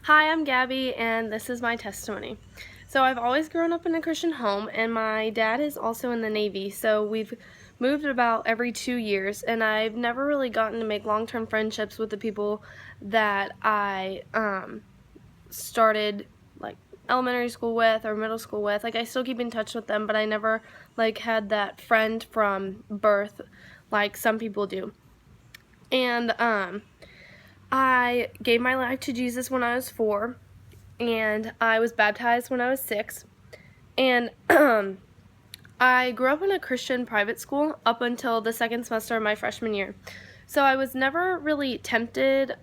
Hi, I'm Gabby, and this is my testimony. So, I've always grown up in a Christian home, and my dad is also in the Navy, so we've moved about every 2 years, and I've never really gotten to make long term friendships with the people that I started like elementary school with or middle school with. Like, I still keep in touch with them, but I never had that friend from birth like some people do. And I gave my life to Jesus when I was 4, and I was baptized when I was 6. And I grew up in a Christian private school up until the second semester of my freshman year. So I was never really tempted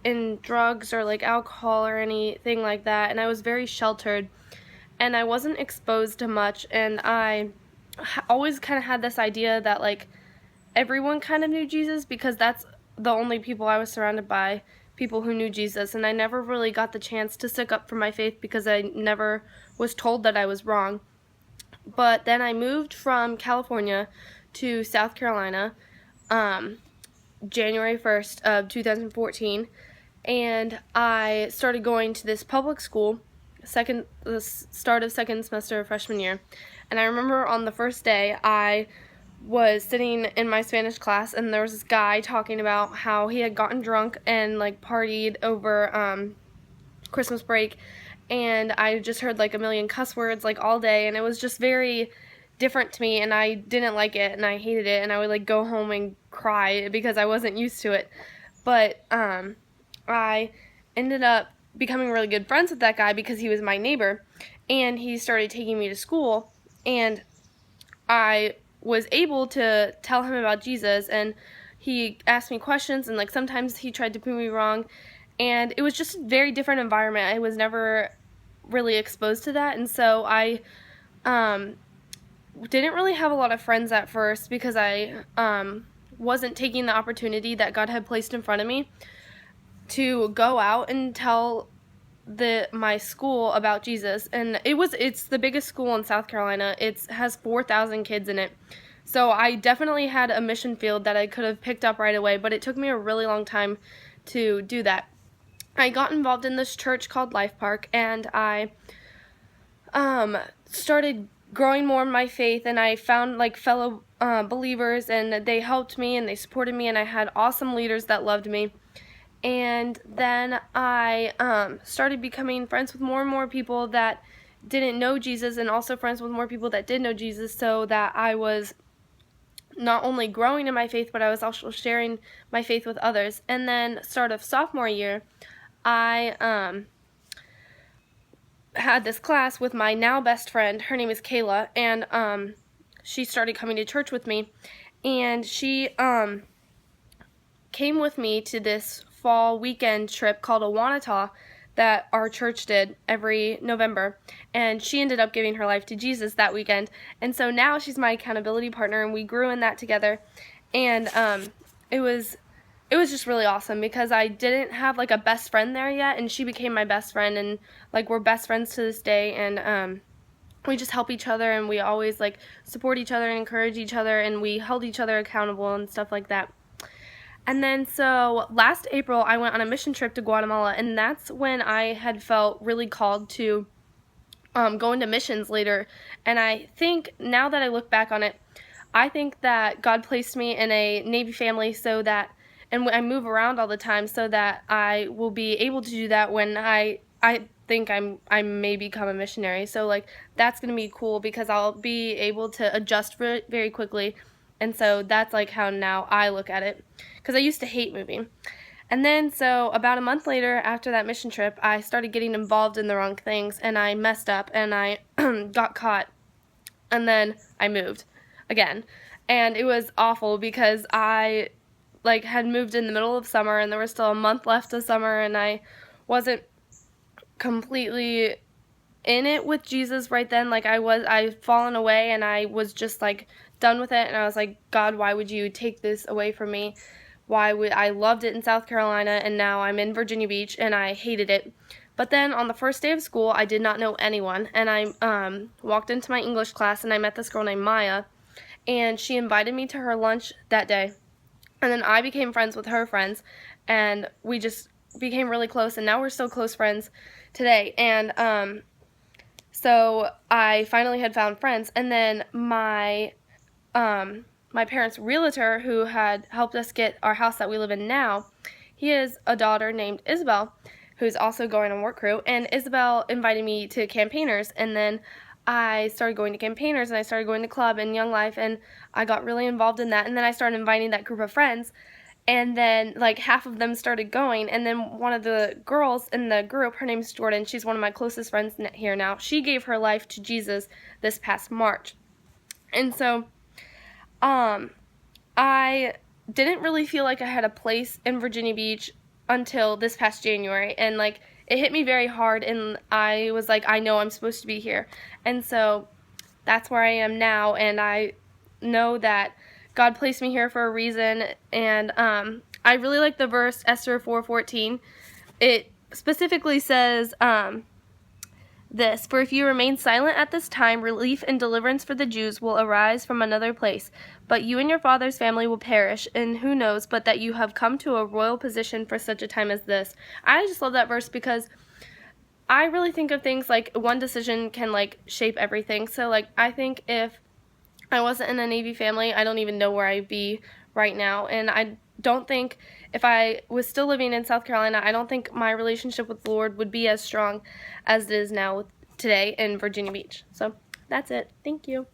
in drugs or alcohol or anything like that, and I was very sheltered and I wasn't exposed to much, and I always kind of had this idea that everyone kind of knew Jesus because that's the only people I was surrounded by, people who knew Jesus, and I never really got the chance to stick up for my faith because I never was told that I was wrong. But then I moved from California to South Carolina January 1st of 2014, and I started going to this public school the start of second semester of freshman year. And I remember on the first day I was sitting in my Spanish class, and there was this guy talking about how he had gotten drunk and partied over Christmas break, and I just heard a million cuss words all day, and it was just very different to me, and I didn't like it, and I hated it, and I would go home and cry because I wasn't used to it. But I ended up becoming really good friends with that guy because he was my neighbor, and he started taking me to school, and I was able to tell him about Jesus, and he asked me questions, and sometimes he tried to prove me wrong, and it was just a very different environment. I was never really exposed to that, and so I didn't really have a lot of friends at first because I wasn't taking the opportunity that God had placed in front of me to go out and tell my school about Jesus. And it's the biggest school in South Carolina. It has 4,000 kids in it. So I definitely had a mission field that I could have picked up right away, but it took me a really long time to do that. I got involved in this church called Life Park, and I started growing more in my faith, and I found fellow believers, and they helped me and they supported me, and I had awesome leaders that loved me. And then I started becoming friends with more and more people that didn't know Jesus, and also friends with more people that did know Jesus, so that I was not only growing in my faith, but I was also sharing my faith with others. And then start of sophomore year, I had this class with my now best friend. Her name is Kayla, and she started coming to church with me, and she came with me to this fall weekend trip called Awanata that our church did every November, and she ended up giving her life to Jesus that weekend. And so now she's my accountability partner, and we grew in that together. And it was just really awesome because I didn't have a best friend there yet, and she became my best friend, and we're best friends to this day. And we just help each other, and we always support each other and encourage each other, and we held each other accountable and stuff like that. And then so last April I went on a mission trip to Guatemala, and that's when I had felt really called to go into missions later. And I think now that I look back on it, I think that God placed me in a Navy family so that, and I move around all the time, so that I will be able to do that when I think I may become a missionary. So that's going to be cool because I'll be able to adjust very, very quickly. And so that's how now I look at it, because I used to hate moving. And then so about a month later, after that mission trip, I started getting involved in the wrong things, and I messed up, and I got caught, and then I moved again. And it was awful because I had moved in the middle of summer, and there was still a month left of summer, and I wasn't completely in it with Jesus right then. I'd fallen away, and I was just done with it, and I was like, God, why would you take this away from me? I loved it in South Carolina, and now I'm in Virginia Beach, and I hated it. But then on the first day of school, I did not know anyone, and I walked into my English class, and I met this girl named Maya, and she invited me to her lunch that day. And then I became friends with her friends, and we just became really close, and now we're still close friends today. And so I finally had found friends, and then my parents' realtor, who had helped us get our house that we live in now, he has a daughter named Isabel, who's also going on work crew, and Isabel invited me to campaigners, and then I started going to campaigners, and I started going to club and Young Life, and I got really involved in that, and then I started inviting that group of friends, and then like half of them started going, and then one of the girls in the group, her name's Jordan, she's one of my closest friends here now, she gave her life to Jesus this past March. And so I didn't really feel like I had a place in Virginia Beach until this past January, and like it hit me very hard, and I was like, I know I'm supposed to be here. And so that's where I am now, and I know that God placed me here for a reason. And I really like the verse Esther 4:14. It specifically says this, for if you remain silent at this time, relief and deliverance for the Jews will arise from another place, but you and your father's family will perish, and who knows but that you have come to a royal position for such a time as this. I just love that verse because I really think of things like one decision can like shape everything. So like I think if I wasn't in a Navy family, I don't even know where I'd be right now, and I don't think if I was still living in South Carolina, I don't think my relationship with the Lord would be as strong as it is now today in Virginia Beach. So that's it. Thank you.